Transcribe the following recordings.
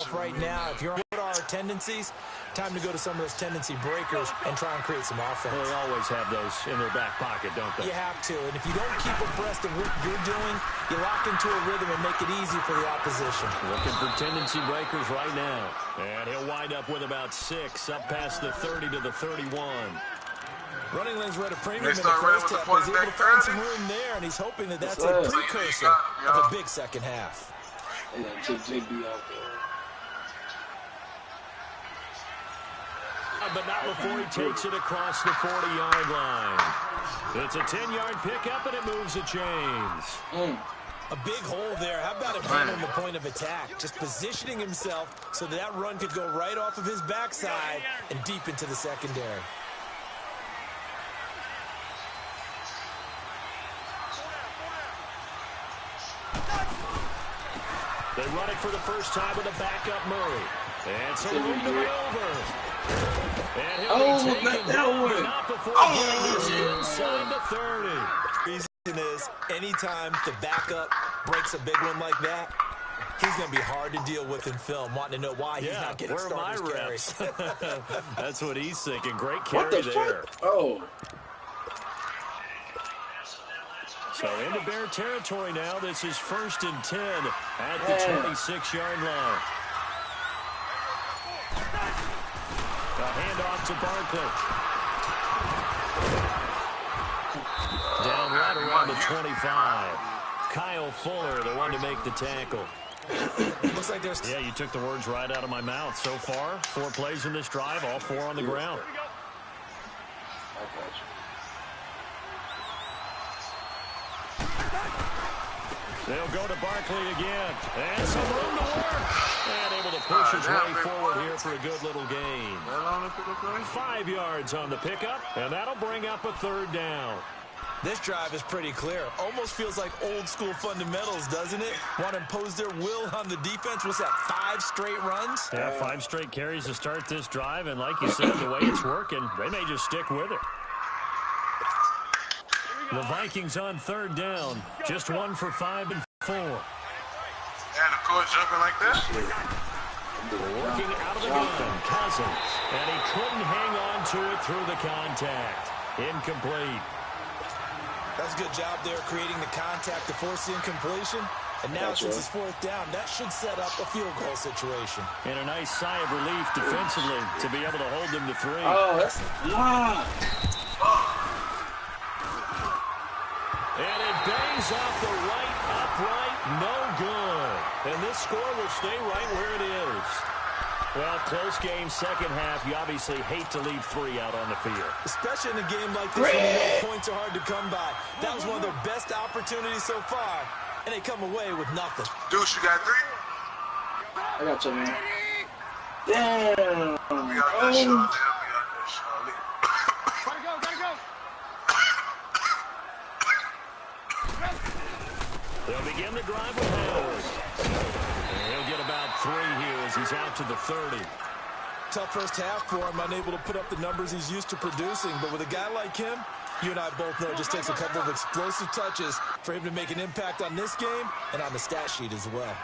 yourself right now, if you're on our tendencies, time to go to some of those tendency breakers and try and create some offense. Well, they always have those in their back pocket, don't they? You have to. And if you don't keep abreast of what you're doing, you lock into a rhythm and make it easy for the opposition. Looking for tendency breakers right now. And he'll wind up with about 6, up past the 30 to the 31. Running lanes were at a premium in the first half. He's able to find some room there, and he's hoping that that's a precursor of a big second half. They got to take JB out there. But not before he takes it across the 40-yard line. It's a 10-yard pickup, and it moves the chains. A big hole there. How about him handling the point of attack? Just positioning himself so that run could go right off of his backside and deep into the secondary. They run it for the first time with a backup Murray. And some room to maneuver. And he'll be taken down, but not before getting this inside the 30. The reason is, anytime the backup breaks a big one like that, he's going to be hard to deal with in film, wanting to know why he's not getting starters carries. That's what he's thinking. Great carry there. Oh. So into Bear territory now. This is 1st and 10 at the 26-yard line. A handoff to Barkley. Down right around the 25. Kyle Fuller, the one to make the tackle. Looks like there's... Yeah, you took the words right out of my mouth. So far, 4 plays in this drive, all 4 on the ground. I got you. They'll go to Barkley again. And some room to work. And able to push his way forward here for a good little gain. 5 yards on the pickup, and that'll bring up a 3rd down. This drive is pretty clear. Almost feels like old school fundamentals, doesn't it? Want to impose their will on the defense. What's that, 5 straight runs? Yeah, 5 straight carries to start this drive, and like you said, the way it's working, they may just stick with it. The Vikings on 3rd down. Just 1 for 5 and 4. And the coach jumping like that? Working out of the gun, Cousins. And he couldn't hang on to it through the contact. Incomplete. That's a good job there, creating the contact to force the incompletion. And now, since it's 4th down, that should set up a field goal situation. And a nice sigh of relief defensively to be able to hold them to 3. Oh, that's And it bangs off the right upright, no good. And this score will stay right where it is. Well, close game, second half. You obviously hate to leave 3 out on the field. Especially in a game like this where points are hard to come by. That was one of their best opportunities so far, and they come away with nothing. Deuce, you got 3? I got you, man. Damn. We got that shot. We got that shot. Gotta go. They'll begin the drive with Howard. And he'll get about 3 here as he's out to the 30. Tough first half for him, unable to put up the numbers he's used to producing. But with a guy like him, you and I both know it just takes a couple of explosive touches for him to make an impact on this game and on the stat sheet as well.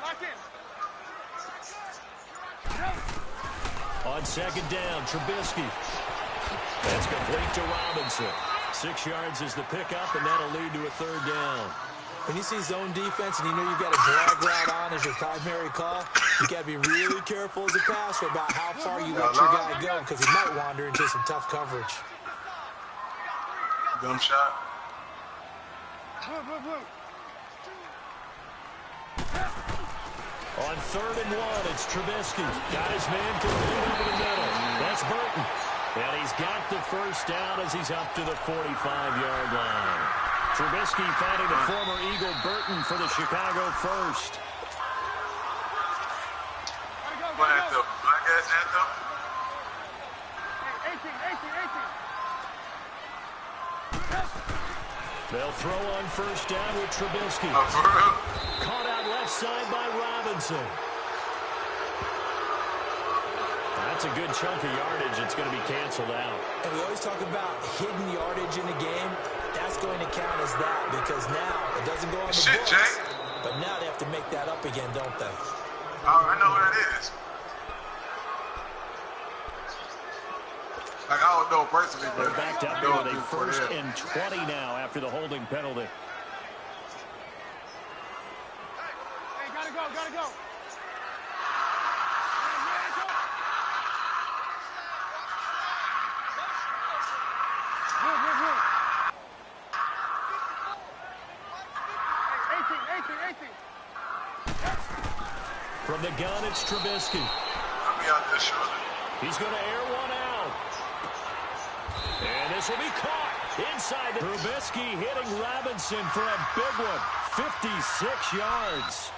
Lock in. On 2nd down, Trubisky. That's complete to Robinson. 6 yards is the pickup, and that'll lead to a 3rd down. When you see zone defense and you know you've got a drag route on as your primary call, you got to be really careful as a passer about how far you let your guy go because he might wander into some tough coverage. Dumb shot. On 3rd and 1, it's Trubisky. Got his man complete over the middle. That's Burton. And he's got the 1st down as he's up to the 45-yard line. Trubisky finding the former Eagle Burton for the Chicago 1st. What anthem? Black ass anthem? 18. They'll throw on 1st down with Trubisky. Oh, for real? Caught out left side by Robinson. That's a good chunk of yardage. It's going to be canceled out. And we always talk about hidden yardage in a game. going to count as that because now it doesn't go on the Shit, books. Jay. But now they have to make that up again, don't they? I know who that is. Like, I don't know personally, but They're backed up know with a who first it is. and 20 now after the holding penalty. Hey, gotta go, gotta go. Move, move, move. Hey, 18. From the gun, it's Trubisky. I'll be out there shortly. He's going to air one out. And this will be caught inside. Trubisky hitting Robinson for a big one. 56 yards.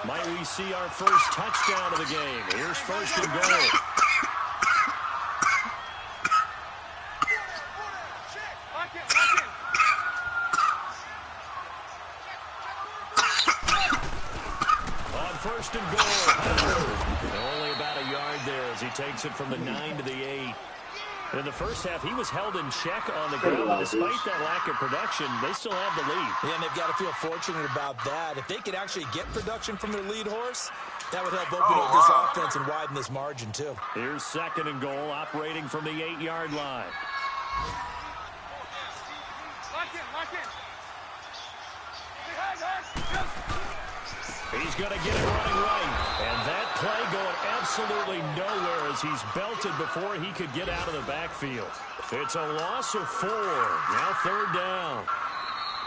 Might we see our first touchdown of the game? Here's first and goal. Lock in, lock in. On first and goal. Only about a yard there as he takes it from the 9 to the 8. In the first half, he was held in check on the ground. But despite that lack of production, they still have the lead. Yeah, and they've got to feel fortunate about that. If they could actually get production from their lead horse, that would help open up this offense and widen this margin, too. Here's second and goal, operating from the 8-yard line. Lock in, lock in. Hey, guys. He's going to get it running right. And that play going absolutely nowhere as he's belted before he could get out of the backfield. It's a loss of 4. Now third down.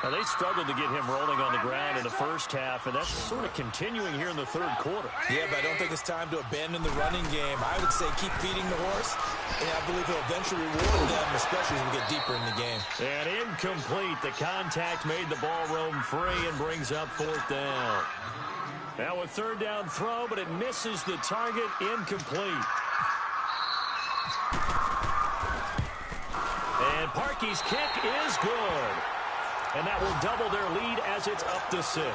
Now they struggled to get him rolling on the ground in the first half, and that's sort of continuing here in the third quarter. Yeah, but I don't think it's time to abandon the running game. I would say keep feeding the horse, and I believe he'll eventually reward them, especially as we get deeper in the game. And incomplete. The contact made the ball roam free and brings up fourth down. Now a third down throw, but it misses the target. Incomplete. And Parkey's kick is good. And that will double their lead as it's up to 6.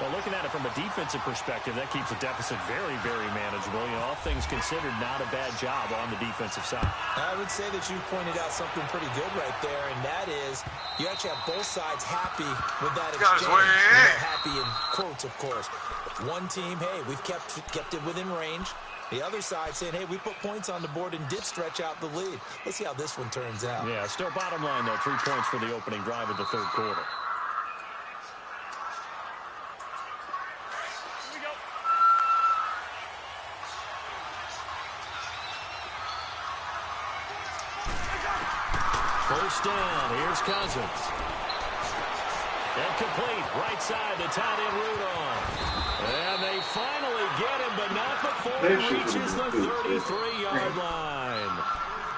Well, looking at it from a defensive perspective, that keeps the deficit very, very manageable. You know, all things considered, not a bad job on the defensive side. I would say that you've pointed out something pretty good right there, and that is you actually have both sides happy with that exchange. Happy in quotes, of course. One team, hey, we've kept it within range. The other side saying, hey, we put points on the board and did stretch out the lead. Let's see how this one turns out. Yeah, still bottom line, though, 3 points for the opening drive of the third quarter. Here we go. First down, here's Cousins. And complete, right side to tight end Rudolph. And they finally get him, but not before he reaches the 33-yard line.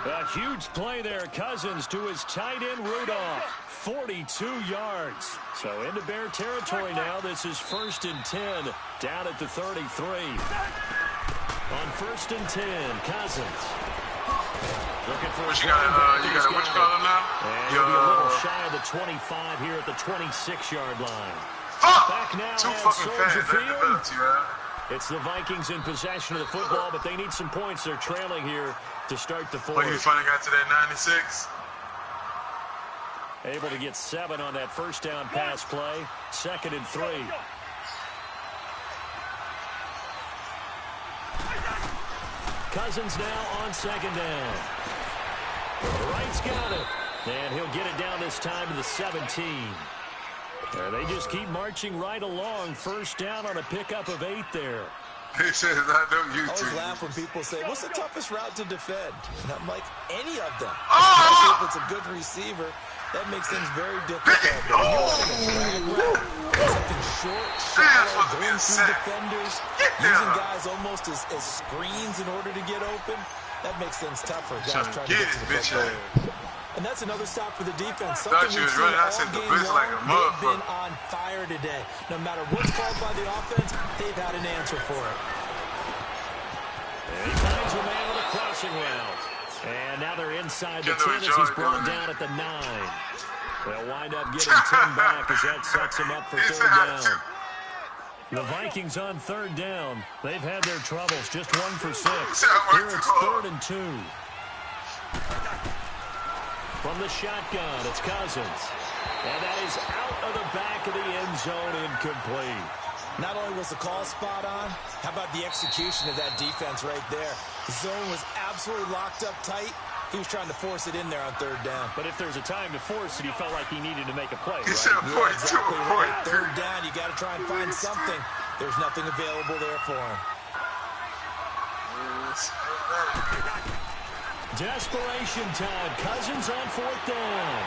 A huge play there, Cousins to his tight end Rudolph. 42 yards. So into Bear territory now. This is first and 10 down at the 33. On first and 10, Cousins. Looking for What you got what you call him now? And he'll be a little shy of the 25 here at the 26-yard line. Fuck! Back now Too at fucking Soldier fast. That's the Field. penalty, man. It's the Vikings in possession of the football, but they need some points. They're trailing here to start the fourth. When you finally got to that 96. Able to get 7 on that first down pass play. Second and 3. Cousins now on second down. Wright's got it. And he'll get it down this time to the 17. They just keep marching right along. First down on a pickup of 8 there. He says, I know you I always too. laugh when people say, what's the toughest route to defend? And I'm like, any of them. Oh! Especially if it's a good receiver, that makes things very difficult. But if you're running a drag route, something short, shallow, going through defenders, using guys almost as screens in order to get open, that makes things tougher. Guys trying to get to the football. And that's another stop for the defense. Something we've seen all game long. They've been on fire today. No matter what's called by the offense, they've had an answer for it. And he finds a man on a crossing route. And now they're inside the 10 as he's brought down at the 9. They'll wind up getting 10 back as that sets him up for third down. The Vikings on third down. They've had their troubles. Just 1 for 6. Here it's 3rd and 2. From the shotgun, it's Cousins. And that is out of the back of the end zone, incomplete. Not only was the call spot on, how about the execution of that defense right there? The zone was absolutely locked up tight. He was trying to force it in there on 3rd down. But if there's a time to force it, he felt like he needed to make a play, He right? said Yeah, 42 exactly right. point. 3rd down, you got to try and find something. There's nothing available there for him. Desperation time. Cousins on 4th down.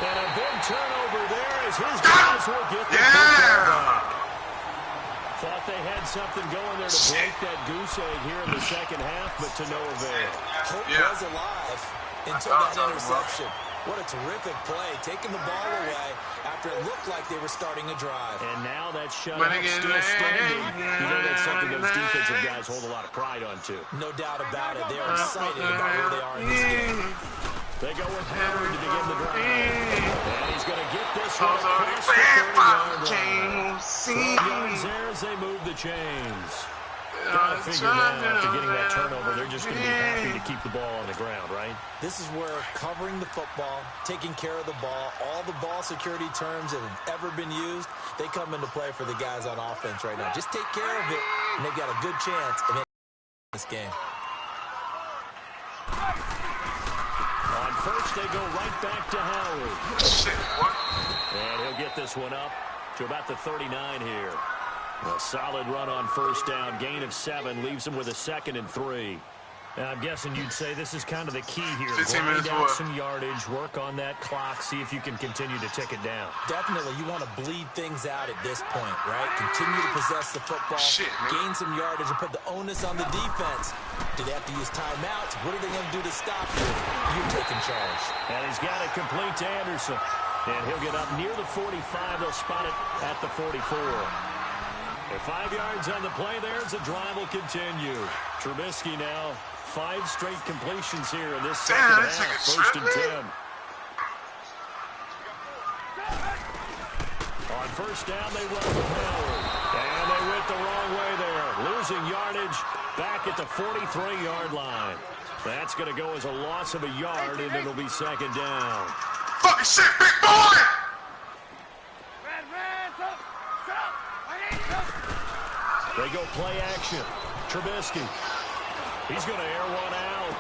And a big turnover there as his guys will get the football back. Thought they had something going there to break that goose egg here in the second half, but to no avail. Hope was alive until that interception. What a terrific play, taking the ball away after it looked like they were starting a drive. And now that shutout still standing. You know that's something those defensive guys hold a lot of pride on, too. No doubt about it. They're excited about where they are in this game. They go with Howard to begin the drive. And he's going to get this one across the 30-yard line. 12 yards there as they move the chains. Got to figure now after getting that turnover, they're just going to be happy to keep the ball on the ground, right? This is where covering the football, taking care of the ball, all the ball security terms that have ever been used, they come into play for the guys on offense right now. Just take care of it, and they've got a good chance of winning this game. On first, they go right back to Howard. And he'll get this one up to about the 39 here. A solid run on first down. Gain of 7 leaves him with a 2nd and 3. Now, I'm guessing you'd say this is kind of the key here. 15 Grind minutes out more. some yardage, work on that clock, see if you can continue to tick it down. Definitely, you want to bleed things out at this point, right? Continue to possess the football, gain some yardage, and put the onus on the defense. Do they have to use timeouts? What are they going to do to stop you? You're taking charge. And he's got it complete to Anderson. And he'll get up near the 45. They'll spot it at the 44. And 5 yards on the play there as the drive will continue. Trubisky now 5 straight completions here in this second half. 1st and 10. On first down, they run with Howard. And they went the wrong way there. Losing yardage back at the 43-yard line. That's going to go as a loss of a yard, and it'll be 2nd down. Fucking shit, big boy! They go play action. Trubisky. He's going to air one out.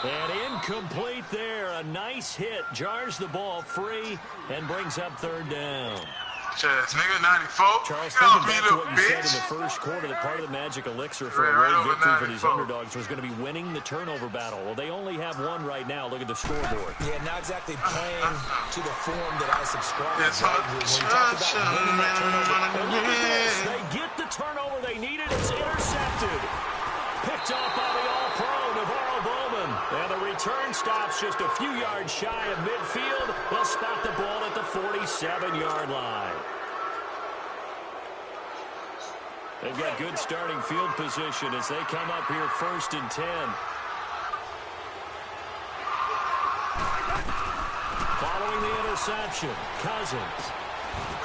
And incomplete there. A nice hit. Jars the ball free and brings up 3rd down. Chaz, nigga, 94. Charles, Get off thinking me, back to little what you said in bitch. the first quarter, that part of the magic elixir for a Right road over victory for these 94. underdogs was going to be winning the turnover battle. Well, they only have one right now. Look at the scoreboard. Yeah, not exactly playing to the form that I subscribe. It's Right? hard When to you talk about winning that turnover, And look at this. They get the turnover they needed. It's intercepted. Picked off by the All-Pro, Navarro Bowman. And the return stops just a few yards shy of midfield. They'll spot the ball at the 47-yard line. They've got good starting field position as they come up here 1st and 10. Following the interception, Cousins.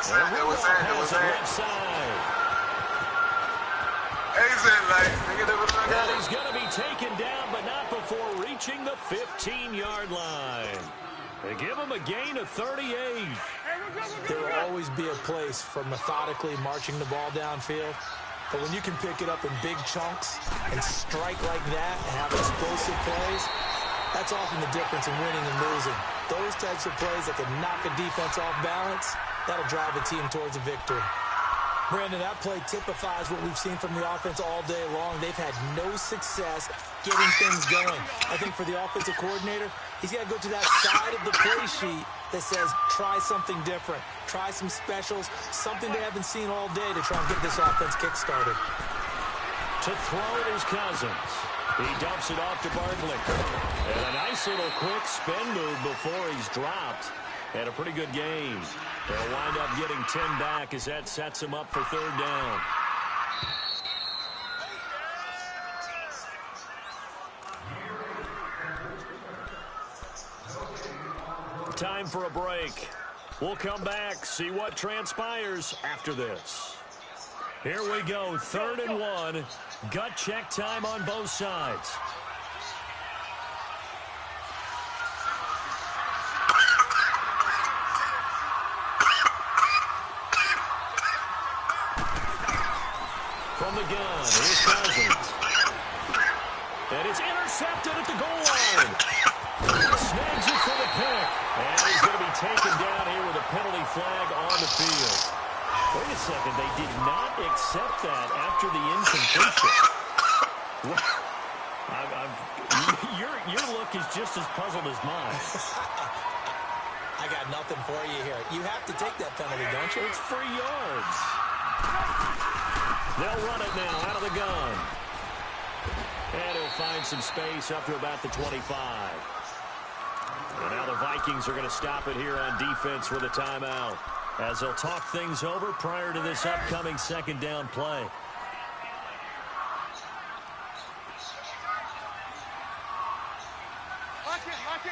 It was Left side. And he's going to be taken down, but not before reaching the 15-yard line. They give him a gain of 38. There will always be a place for methodically marching the ball downfield. But when you can pick it up in big chunks and strike like that and have explosive plays, that's often the difference in winning and losing. Those types of plays that can knock a defense off balance, that'll drive a team towards a victory. Brandon, that play typifies what we've seen from the offense all day long. They've had no success getting things going. I think for the offensive coordinator, he's got to go to that side of the play sheet that says, try something different. Try some specials, something they haven't seen all day to try and get this offense kick-started. To throw it is Cousins. He dumps it off to Barkley. And a nice little quick spin move before he's dropped. And a pretty good game. They'll wind up getting 10 back as that sets him up for 3rd down. Time for a break. We'll come back, see what transpires after this. Here we go, 3rd and 1. Gut check time on both sides. From the gun, here's Cousins. And it's intercepted at the goal line. Snags it for the pick. And he's going to be taken down here with a penalty flag on the field. Wait a second, they did not accept that after the incompletion. Your look is just as puzzled as mine. I got nothing for you here. You have to take that penalty, don't you? It's free yards. They'll run it now out of the gun. And he'll find some space up to about the 25. And now the Vikings are going to stop it here on defense with a timeout, as they'll talk things over prior to this upcoming 2nd down play. Lock in.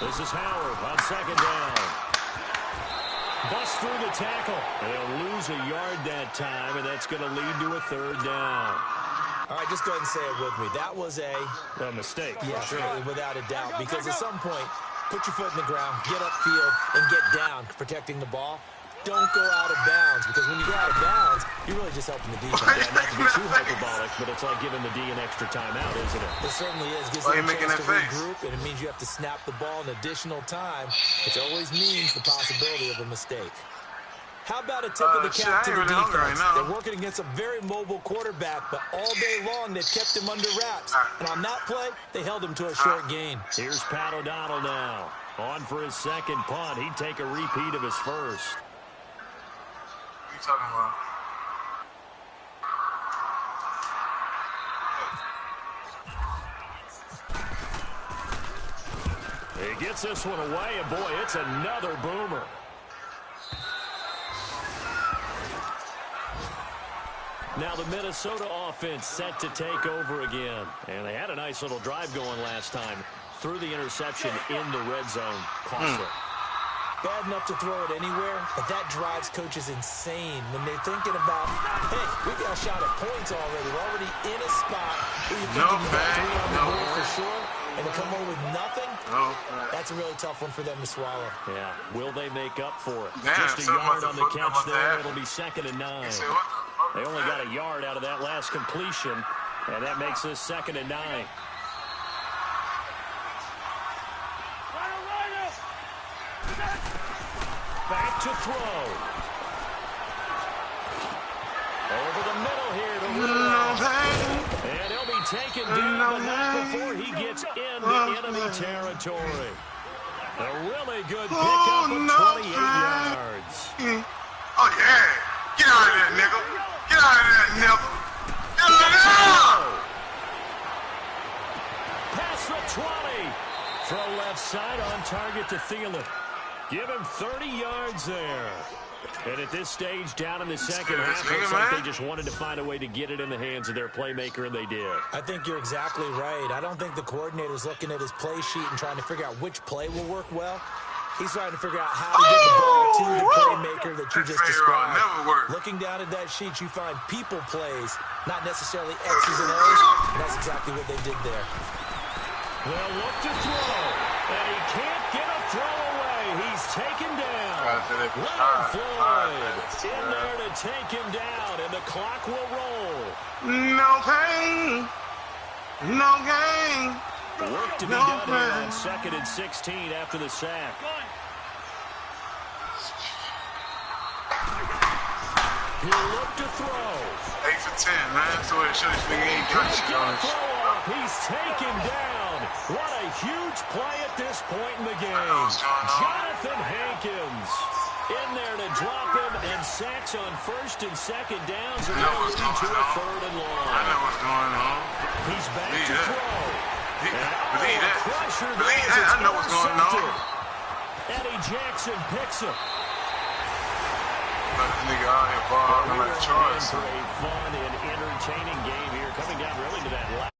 This is Howard on 2nd down. Bust through the tackle. They'll lose a yard that time, and that's going to lead to a 3rd down. All right, just go ahead and say it with me. That was a mistake. Yeah, sure. Without a doubt. Because at some point, put your foot in the ground, get upfield, and get down protecting the ball. Don't go out of bounds, because when you go out of bounds, you're really just helping the defense. Yeah, not to be too hyperbolic, but it's like giving the D an extra timeout, isn't it? It certainly is. Gives them a chance to regroup, and it means you have to snap the ball an additional time, which always means the possibility of a mistake. How about a tip of the cap to the defense? They're working against a very mobile quarterback, but all day long they've kept him under wraps. And on that play, they held him to a short gain. Here's Pat O'Donnell now. On for his 2nd punt. He'd take a repeat of his first. What are you talking about? He gets this one away, and boy, it's another boomer. Now the Minnesota offense set to take over again. And they had a nice little drive going last time. Threw the interception in the red zone. Costly. Bad enough to throw it anywhere, but that drives coaches insane when they're thinking about, hey, we got a shot at points already. We're already in a spot where you're thinking you got 3 on the board for sure, and to come away with nothing, that's a really tough one for them to swallow. Yeah. Will they make up for it? Damn, just a yard on the catch there. It'll be 2nd and 9. They only got a yard out of that last completion, and that makes this 2nd and 9. Back to throw. Over the middle here to Rudolph. And he'll be taken down, but not before he gets into enemy territory. A really good pickup of 28 yards. Oh, yeah. Get out of there, nigga. Get out of there, nigga. Get out of there. Past the 20. Throw left side on target to Thielen. Give him 30 yards there. And at this stage, down in the second half, looks like they just wanted to find a way to get it in the hands of their playmaker, and they did. I think you're exactly right. I don't think the coordinator's looking at his play sheet and trying to figure out which play will work well. He's trying to figure out how to get the ball to the playmaker that you just described. Looking down at that sheet, you find people plays, not necessarily X's and O's, and that's exactly what they did there. They'll look to throw, and he can't get a throw away. He's taken down. Leonard Floyd in there to take him down, and the clock will roll. No pain, no gain. Work to be done here on 2nd and 16 after the sack. He'll look to throw. 8 for 10, man. So it should have been 8 touchdowns. He's taken down. What a huge play at this point in the game. Jonathan Hankins in there to drop him, and sacks on 1st and 2nd downs are going to lead to a 3rd and long. I know what's going on. He's back to throw. Believe that. I know what's going on. Eddie Jackson picks him. This nigga out here balling like Charles. For a fun and entertaining game here, coming down really to that last.